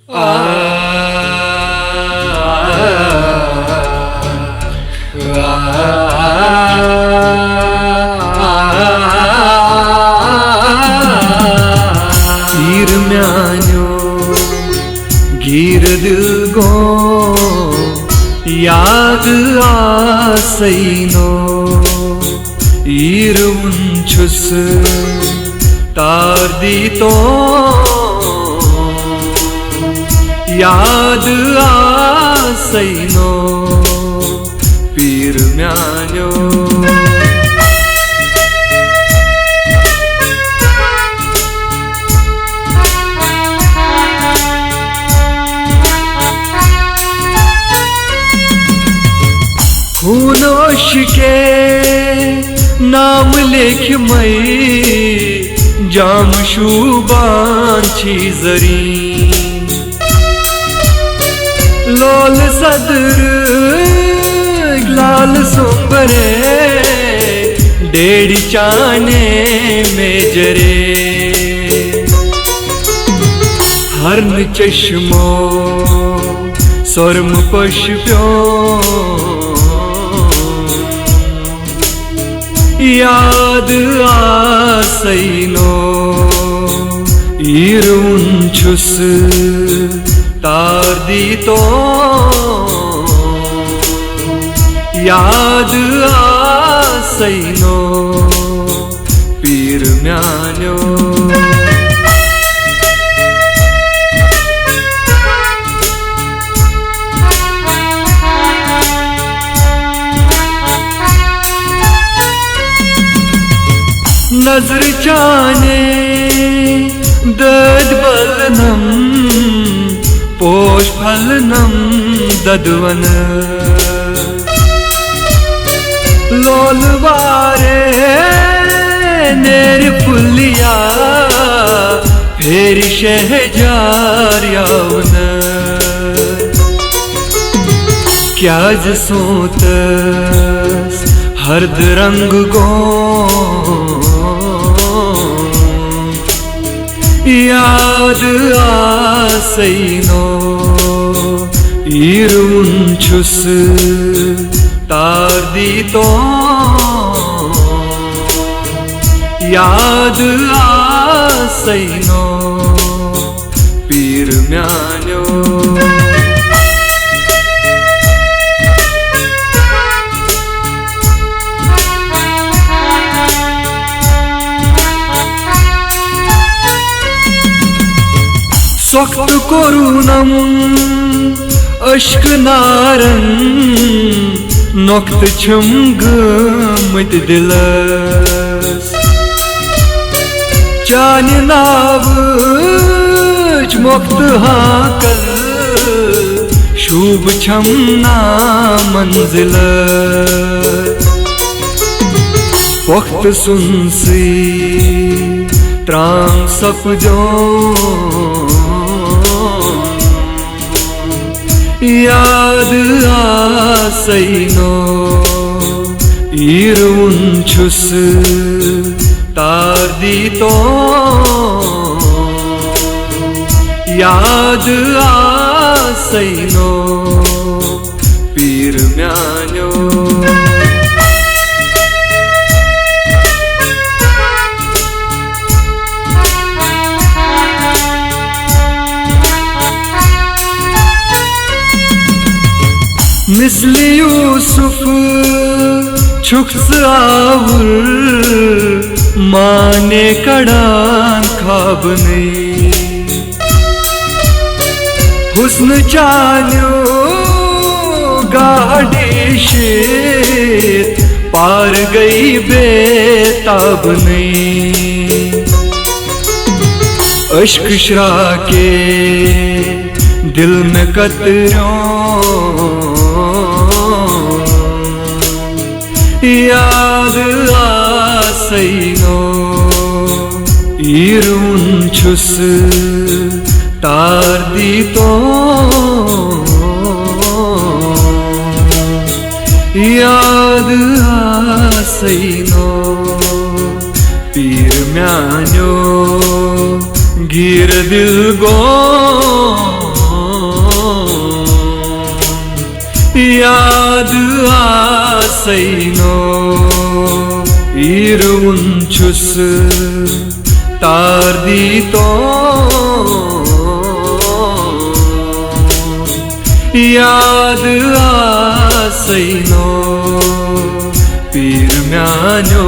तीर म्यान्यो गिर दिल गो याद आसैनो ईर उन्छुस तार दी तो याद आसैनो पीर म्यान्यो खूनोश के नाम लेख मई जाम शुबान छी जरी लोल सदर लाल सोबरे डेढ़ चाने में जरे हरन चश्मो स्वर्म पशुप्यो याद आसैनो ईर उन्छुस तार दी तो याद आसैनो पीर म्यान्यो नजर चाने दद बलनम पोष फलनम ददवन लोलवारे नेर पुलिया फेर शहजार यावन क्या जसोतस हर्द रंग गो याद आसैनो ईर उन्छुस तार दी तो याद आसैनो पीर म्यान्यो सोक्त कोरुनम अश्क नारन नोक्त छम गमत दिलस चान नावच मोक्त हाकल शुभ छम ना मंजिल वक्त सुनसी त्रांग सपजो याद आसैनो ईर उन्छुस तार दी तो याद आसैनो पीर म्यान्यो मिस्ल यूसुफ छुक्स आवर माने कड़ान खाब नहीं हुस्न चान्यो गाढ़े शेत पार गई बेताब नहीं अश्क शराके दिल में कतरों याद आसैनो ईर उन्छुस तार दी तो याद आसैनो पीर म्यान्यो गिर दिल गो आसैनो इरुंचुस तार्दीतो याद आसैनो पीर म्यानो